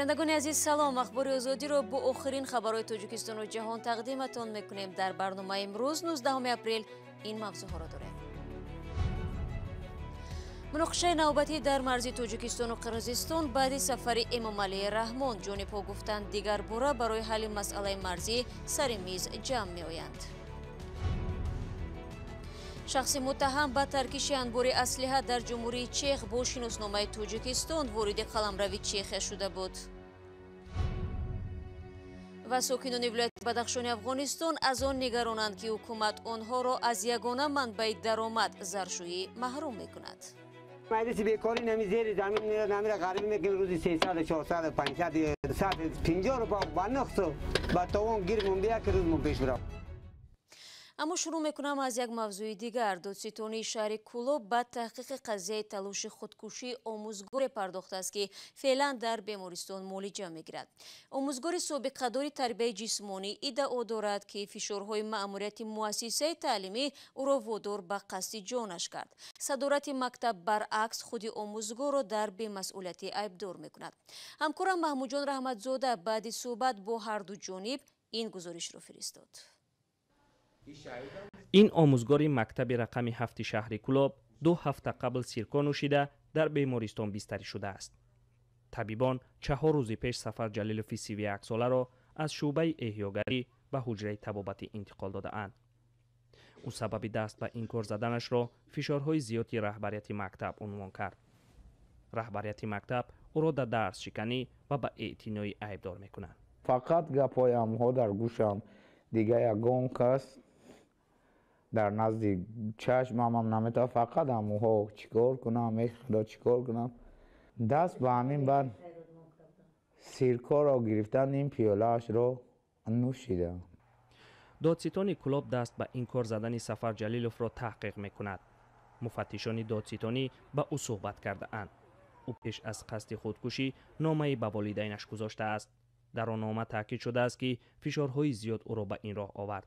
بینندگان عزیز سلام. اخبار آزادی را با آخرین خبرهای تاجیکستان و جهان تقدیمتان میکنیم. در برنامه امروز 19 اپریل این موضوع ها را داریم. مناقشه نوبتی در مرزی تاجیکستان و قرقیزستان بعد سفر امام علی رحمان. جانب‌ها گفتند دیگر باره برای حل مسئله مرزی سر میز جمع می‌آیند. شخص متهم به ترکیش انبار اسلحه در جمهوری چخ با شناسنامه تاجیکستان وارد قلمرو چخ شده بود. و ساکنان ولایت بدخشان افغانستان از آن نگرانند که حکومت آنها را از یگانه منبع درآمد زرشویی محروم می‌کند. مجلس بیکاری نمیزیر زمین نمیره غریبی میکنه روزی 300 400 500 150 رو با نقص با توان گیرمون بیا که روزمون پیش برم. اما شروع میکنم از یک موضوع دیگر. دادستانی شهر کولوب به تحقیق قضیه تلاش خودکشی آموزگار پرداخته است که فعلا در بیمارستان معالجه میگیرد. آموزگار سابقه‌دار تربیت جسمانی ادعا دارد که فشارهای مأموریت مؤسسه تعلیمی او را وادار به قصد جانش کرد. صدارت مکتب برعکس خود آموزگار را در بی‌مسئولیتی عیبدار میکند. همکارم محمود جان رحمتزاده بعد صحبت با هر دو جانب این گزارش را فرستاد. این آموزگار مکتب رقم 7 شهر کولوب 2 هفته قبل سیرکا نوشیده در بیمارستان بستری شده است. طبیبان 4 روز پیش سفر جلیلوف 31 ساله را از شعبه احیاگری به حجره طبابتی انتقال داده اند. او سبب دست به این کار زدنش را فشارهای زیادی رهبریت مکتب عنوان کرد. رهبریت مکتب او را در درس شکنی و به اعتنایی عیبدار میکنند. فقط گپای عموها در گوشم دیگه یگان کس در نزد چشمم هم نمیتا. فقط عموها چیکار کنم خدا چیکار کنم دست به همین بر سیرکا را گرفتن این پیاله‌اش را نوشیده. دادستان کولوب دست به این کار زدن سفر جلیلوف را تحقیق میکند. مفتشان دادستانی به او صحبت کرده اند. او پیش از قصد خودکشی نامه به والدینش گذاشته است. در آن نامه تاکید شده است که فشارهای زیاد او را به این راه آورد.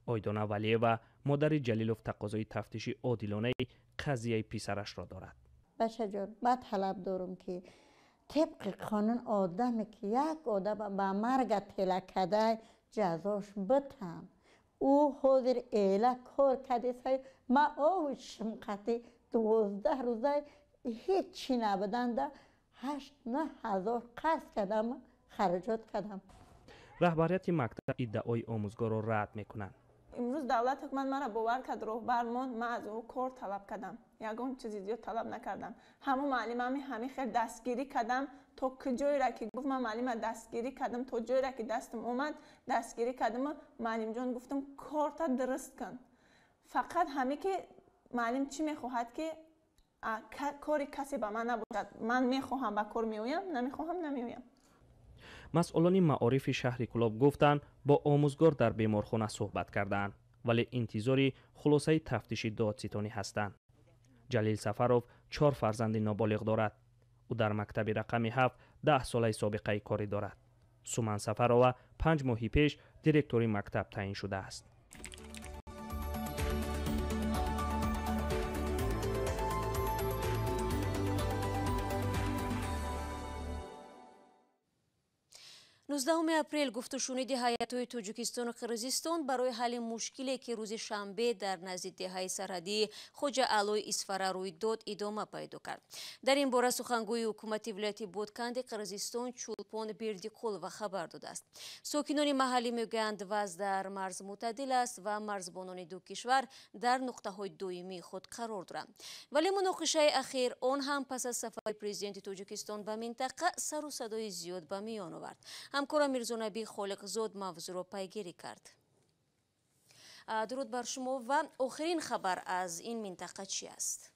آیدانه ولیوا مادر جلیلوف تقاضای تفتیش عادلانه قضیه پسرش را دارد. بچه جان من طلب دارم که طبق قانون آدمی که یک آدم به مرگ تلکده جزاش بتن. او حاضر ایله کار کده ما او شمقتی 12 روزه هیچی نبودن ده 8-9 هزار قرض کردم خرجات کردم. رهبریت مکتب ادعای آموزگار را رد میکنند. امروز دولت حکومت مرا باور کرد راهبر ماند. من از او کار طلب کردم. یگان چیزی زیاد طلب نکردم. همون معلمم همین خیر دستگیری کردم تا کجایی را که گفت من معلم دستگیری کردم تا جایی را که دستم اومد دستگیری کردم. معلم جان گفتم کارت درست کن. فقط همین که معلم چی میخواهد که کاری کسی به من نباشد. من میخواهم به کار میایم نمیخواهم نمیایم. مسئولان معارف شهر کولوب گفتند با آموزگار در بیمارخانه صحبت کردند ولی انتظاری خلاصه تفتیش دادستانی هستند. جلیل سفروف 4 فرزند نابالغ دارد. او در مکتب رقم 7 10 ساله سابقه کاری دارد. سومن سفروف 5 ماه پیش دیرکتوری مکتب تعیین شده است. نوزدهم اپریل گفت و شنود هیئت‌های تاجیکستان و قرقیزستان برای حل مشکلی که روز شنبه در نزدیک دهه سرحدی خوجا علوی اسفره روی داد ادامه پیدا کرد. در این باره سخنگوی حکومت ولایت بودکند قرقیزستان چولپان بیردیقولووا خبر داده است. ساکنان محلی میگویند وضع در مرز معتدل است و مرزبانان دو کشور در نقطه‌های دائمی خود قرار دارند. ولی مناقشه اخیر آن هم پس از سفر پرزیدنت تاجیکستان به منطقه سر و صدای زیاد به میان آورد. همکارم میرزانبی خالقزاد موضوع را پیگیری کرد. درود بر شما و آخرین خبر از این منطقه چی است؟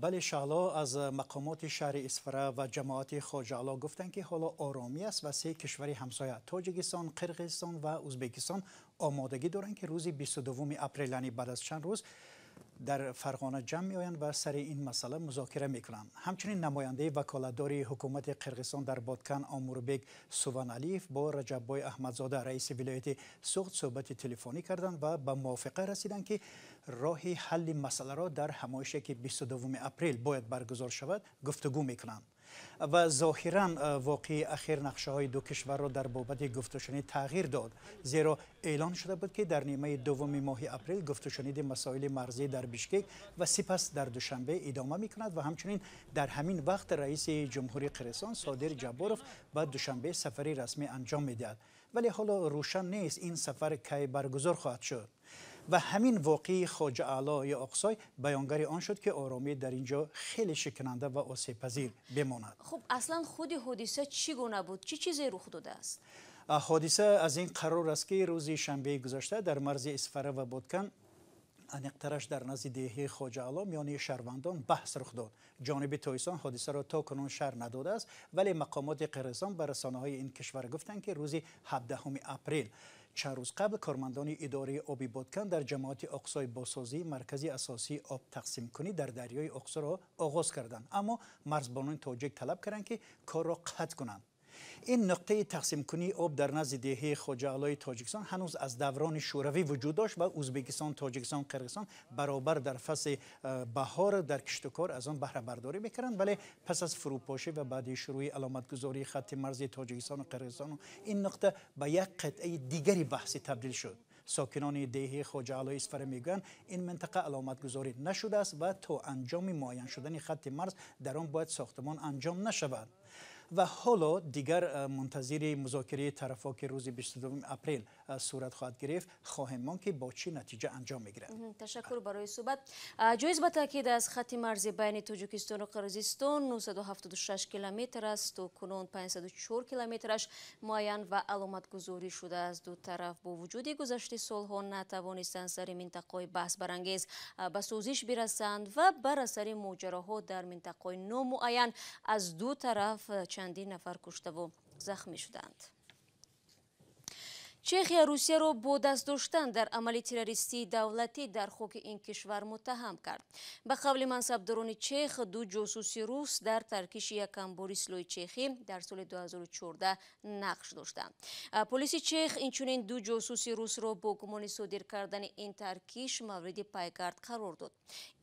بله شعلا، از مقامات شهر اسفره و جماعت خواجه علا گفتند که حالا آرامی است و 3 کشور همسایه تاجیکستان، قرقیزستان و ازبکستان آمادگی دارند که روز 22 اپریل یعنی بعد از چند روز در فرغانه جمع می‌آیند و سر این مسئله مذاکره می‌کنند. همچنین نماینده وکالتدار حکومت قرقیزستان در بادکن آموربک سوان علیف با رجب‌بای احمدزاده رئیس ولایت سوخت صحبت تلفنی کردند و به موافقه رسیدند که راه حل مسئله را در همایشی که 22 اپریل باید برگزار شود گفتگو می‌کنند. و ظاهرا واقعی اخیر نقشه های دو کشور را در بابت گفت و شنید تغییر داد، زیرا اعلان شده بود که در نیمه دوم ماه اپریل گفت و شنید مسائل مرزی در بیشکک و سپس در دوشنبه ادامه می کند و همچنین در همین وقت رئیس جمهوری قرقیزستان صادر جابروف به دوشنبه سفری رسمی انجام میدهد. ولی حالا روشن نیست این سفر کی برگزار خواهد شد و همین واقعی خواجه اعلی اقصی بیانگر آن شد که آرامی در اینجا خیلی شکننده و آسیب پذیر بماند. خب اصلا خود حادثه چی گونه بود؟ چی چیزی رخ داده است؟ حادثه از این قرار است که روز شنبه گذشته در مرز اسفره و بادکن انقترش در نزد دهه خواجه اعلی میان شهروندان بحث رخ داد. جانب تایسان حادثه را تا کنون شرح نداده است، ولی مقامات قرقیزستان به رسانه‌های این کشور گفتند که روز 17 اپریل چند روز قبل کارمندان اداره آبی بادکن در جماعت اقصای باسازی مرکزی اساسی آب تقسیم کنی در دریای اقصی را آغاز کردند، اما مرزبانان تاجیک طلب کردند که کار را قطع کنند. این نقطه تقسیم کنی آب در نزد دهه خواجه اعلی تاجیکستان هنوز از دوران شوروی وجود داشت و ازبکستان، تاجیکستان، قرقیزستان برابر در فصل بهار در کشت و کار از آن بهره برداری میکردند، ولی پس از فروپاشی و بعد شروع علامتگذاری خط مرزی تاجیکستان و قرقیزستان این نقطه به یک قطعه دیگری بحثی تبدیل شد. ساکنان دهه خواجه اعلی اسفره میگویند این منطقه علامتگذاری نشده است و تا انجام معین شدن خط مرز در آن باید ساختمان انجام نشود و حالا دیگر منتظر مذاکره طرفا که روز 22 اپریل صورت خواهد گرفت خواهیم ماند که با چه نتیجه انجام میگیرد. تشکر برای صحبت. جایز به تاکید از خط مرزی بین تاجیکستان و قرقیزستان 976 کیلومتر است و کنون 504 کیلومترش معین و علامت گذاری شده است. دو طرف با وجود گذشته سالها نتوانستند سر منطقه بحث برانگیز به سازش برسند و بر اثر ماجراها در منطقه نامعین از دو طرف چندین نفر کشته و زخمی شدند. چخیا روسیه را با دست داشتن در عمل تروریستی دولتی در خاک این کشور متهم کرد. به قول منصبداران چخ، دو جاسوسی روس در ترکیش یکم بوریسلوی چخی در سال 2014 نقش داشتند. پلیس چخ اینچنین دو جاسوسی روس را با گمان صادر کردن این ترکیش مورد پیگرد قرار داد.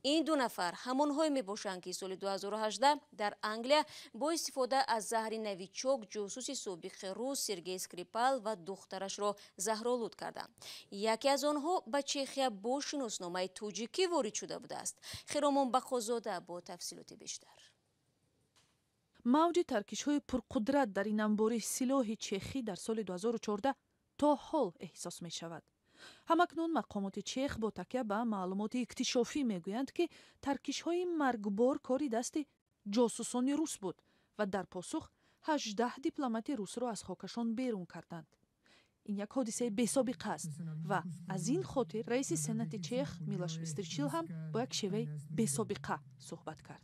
این دو نفر همانهایی میباشند که سال 2018 در انگلیا با استفاده از زهر نویچوک جاسوس سابق روس سرگئی اسکریپال و دخترش را زهرآلود کردند. یکی از آنها به چخیا با شناسنامه تاجیکی وارد شده بوده است. خیرامان بخوزاده با تفصیلات بیشتر. موج ترکش‌های پرقدرت در این انبار سلاح چخی در سال 2014 تا حال احساس می شود. همکنون مقامات چخ با تکیه به معلومات اکتشافی میگویند که ترکش‌های مرگبار کاری دست جاسوسان روس بود و در پاسخ 18 دیپلمات روس را از خاکشان بیرون کردند. این یک حادثه بی‌سابقه است و از این خاطر رئیس سنات چخ میلاش ویسترچیل هم با یک شیوه بی‌سابقه صحبت کرد.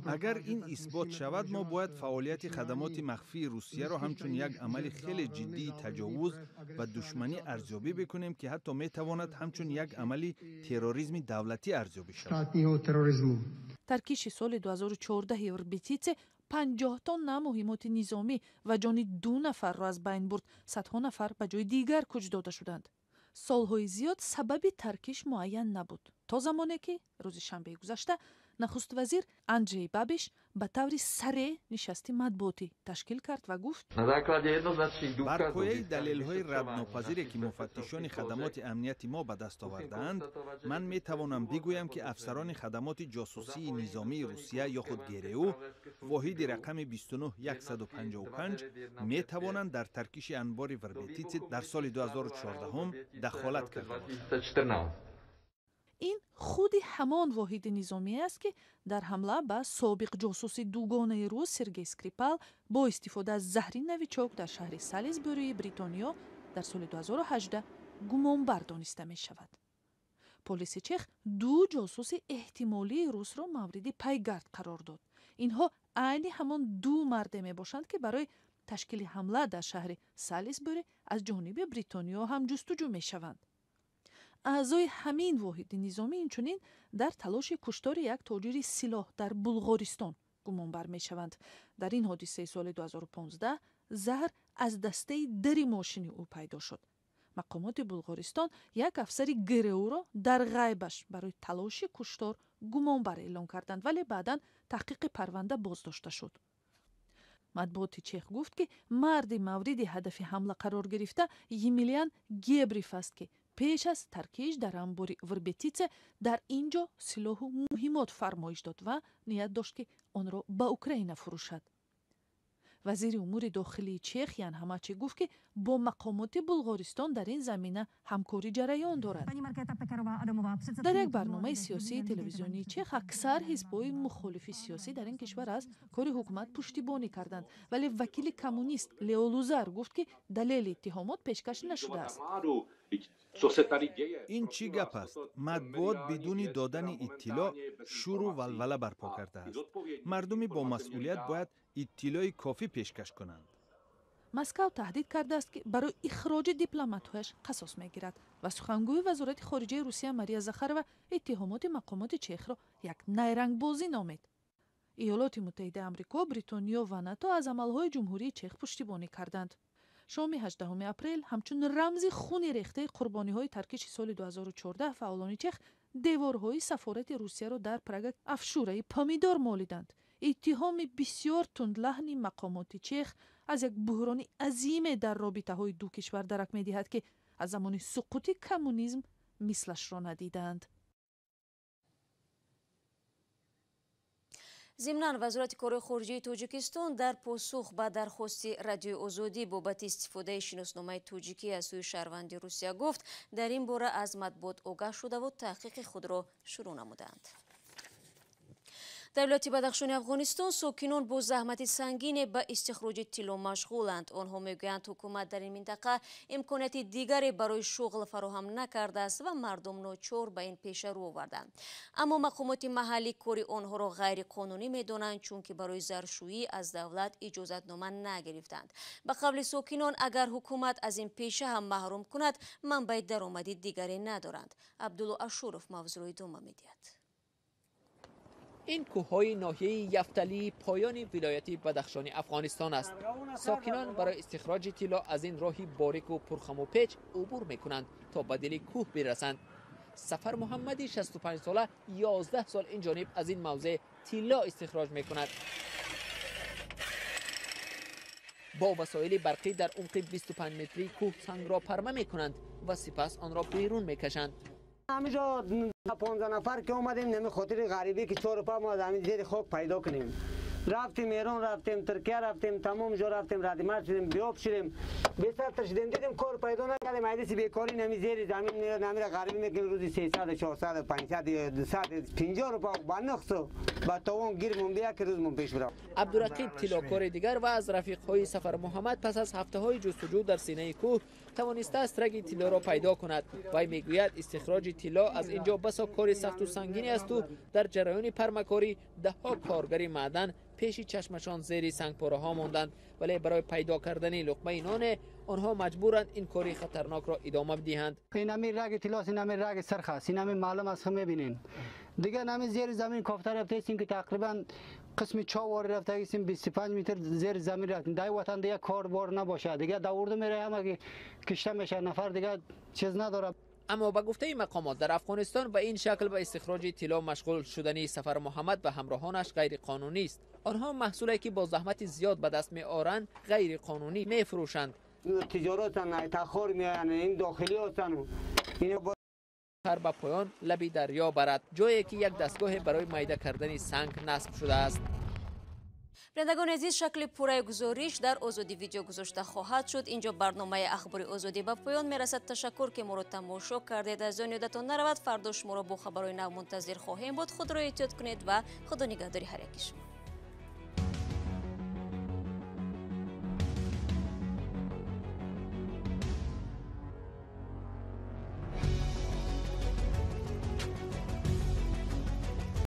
اگر این اثبات شود ما باید فعالیت خدمات مخفی روسیه را همچون یک عمل خیلی جدی تجاوز و دشمنی ارزیابی بکنیم که حتی میتواند همچون یک عملی تروریسم دولتی ارزیابی شود. ترکیش سال 2014 اوربیتیتس 50 تن مهمات نظامی و جان 2 نفر را از بین برد. صدها نفر به جای دیگر کج داده شدند. سالهای زیاد سبب ترکیش معین نبود تا زمانی که روز شنبه گذشته نخست وزیر اندری بابیش به طور سریع نشستی مطبوعاتی تشکیل کرد و گفت بر پایه دلیل‌های ردناپذیری که مفتشان خدمات امنیتی ما به دست آوردند، من می‌توانم بگویم که افسران خدمات جاسوسی نظامی روسیه یا خود گرو واحد رقم 29155 می‌توانند در ترکیش انبار وربیتیتس در سال 2014 دخالت کردند. این خود همان واحد نظامی است که در حمله به سابق جاسوس دوگانه روس سرگئی اسکریپال با استفاده از زهر نویچوک در شهر سالیزبوری بریتانیا در سال 2018 گمانبر دانسته می شود. پلیس چخ 2 جاسوس احتمالی روس را مورد پیگرد قرار داد. اینها عین همان 2 مرد می باشند که برای تشکیل حمله در شهر سالیزبوری از جانب بریتانیا هم جستجو می شوند. اعضای همین واحد نظامی اینچنین در تلاش کشتار یک تاجر سلاح در بلغارستان گمانبر می شوند. در این حادثه سال 2015 زهر از دسته در ماشین او پیدا شد. مقامات بلغارستان یک افسر گرو را در غیبش برای تلاش کشتار гумонбар эълон карданд, вале баъдан таҳқиқи парванда боздошта шуд. матбуоти чех гуфт ки марди мавриди ҳадафи ҳамла қарор гирифта Емелиан Гебриф аст ки пеш аз таркиш дар амбори Врбетице дар ин ҷо силоҳу муҳимот фармоиш дод ва ният дошт ки онро ба Украина фурӯшад. вазири умури дохилии чех Ян Ҳамачи гуфт ки бо мақомоти Булғористон дар ин замина ҳамкорӣ ҷараён дорад. дар як барномаи сиёсии телевизионии чех аксар ҳизбҳои мухолифи сиёсӣ дар ин кишвар аз кори ҳукумат пуштибонӣ карданд, вале вакили коммунист Лео Лузар гуфт ки далели иттиҳомот пешкаш нашудааст. ин чӣ гап аст? матбуот бидуни додани иттилоъ шуру валвала барпо кардааст. мардуми бомасъулият бояд иттилои кофӣ пешкаш кунанд. Москав таҳдид кардааст ки барои ихроҷи дипломатҳояш қасос мегирад ва сухангӯи вазорати хориҷаи Русия Мария Захарова иттиҳомоти мақомоти чехро як найрангбозӣ номид. иёлоти муттаҳидаи Амрико, Бритониё ва НАТО аз амалҳои ҷумҳурии чех пуштибонӣ карданд. шоми 18 апрел ҳамчун рамзи хуни рехтаи қурбониҳои таркиши соли 2014 фаъолони чех деворҳои сафорати Русияро дар Прага афшураи помидор молиданд. иттиҳоми бисёр тундлаҳни мақомоти чех аз як буҳрони азиме дар робитаҳои ду кишвар дарак медиҳад ки аз замони суқути коммунизм мислашро надиданд. зимнан вазорати кори хориҷии тоҷикистон дар посух ба дархости радиои озодӣ бобати истифодаи шиносномаи тоҷикӣ аз сӯи шаҳрванди Русия гуфт дар ин бора аз матбуот огаҳ шудаву таҳқиқи худро шурӯъ намуданд. дар вилояти Бадахшони Афғонистон сокинон бо заҳмати сангине ба истихроҷи тилло машғуланд. онҳо мегӯянд ҳукумат дар ин минтақа имконияти дигаре барои шуғл фароҳам накардааст ва мардум ночор ба ин пеша рӯ оварданд. аммо мақомоти маҳаллӣ кори онҳоро ғайриқонунӣ медонанд, чунки барои заршӯӣ аз давлат иҷозатнома нагирифтанд. ба қавли сокинон агар ҳукумат аз ин пеша ҳам маҳрум кунад, манбаи даромади дигаре надоранд. абдулло Ашуров мавзӯъро идома медиҳад. این کوههای ناحیه یفتلی پایان ولایت بدخشان افغانستان است. ساکنان برای استخراج طلا از این راهی باریک و پرخم و پیچ عبور میکنند تا به دل کوه برسند. سفر محمدی 65 ساله 11 سال این جانب از این موضع طلا استخراج میکند. با وسایل برقی در عمق 25 متری کوه سنگ را پرمه میکنند و سپس آن را بیرون میکشند. همینجا 15 نفر که اومدیم نمی خاطر غریبی که 4 پا ما زمین زیر خاک پیدا کنیم. رفتیم ایران، رفتیم ترکیه، رفتیم تمام جا رفتیم، ردیمت شدیم، بیاب شدیم، بی‌سر شدیم، دیدیم کار پیدا نکردیم. حدیث بیکاری نمی زیر زمین نمی غریبی میکنیم. روزی 300 400 500 250 روپا بنخسو با توان گیرمون بیا که روزمون پیش برم. عبدالرقیب طلاکار دیگر و از رفیق‌های سفر محمد پس از هفته‌های جستجو در سینه کوه توانسته است رگ طلا را پیدا کند. وی میگوید استخراج طلا از اینجا بسا کار سخت و سنگینی است و در جریان پرمکاری ده‌ها کارگر معدن پیش چشمشان زیر سنگپاره ها ماندند، ولی برای پیدا کردن لقمه نان آنها مجبورند این کاری خطرناک را ادامه بدهند. این نمی رگ طلا، این نمی رگ سرخ است، این نمی معلوم است هم می‌بینین. دیگه نمی زیر زمین کافتر رفته است که تقریبا قسم چاوار رفته است 25 متر زیر زمین رفتیم. در وطن دیگه کاربار نباشه، دیگه دورده میره همه که کشته میشه، نفر دیگه چیز نداره. اما با گفته مقامات در افغانستان به این شکل به استخراج طلا مشغول شدنی سفر محمد و همراهانش غیر قانونی است. آنها محصولی که با زحمت زیاد به دست میآورند غیر قانونی میفروشند. تجارت نه تاخیر میان این داخلی هستند. اینو هر به پایان لبی دریا برد، جایی که یک دستگاه برای میده کردن سنگ نصب شده است. بینندگان عزیز، شکل پوره گزارش در آزادی ویدیو گذاشته خواهد شد. اینجا برنامه اخبار آزادی به پایان میرسد. تشکر که ما را تماشا کردید. از آن یادتان نرود فردا شما را با خبرهای نو منتظر خواهیم بود. خود را احتیاط کنید و خدا نگهداری هر یک شما.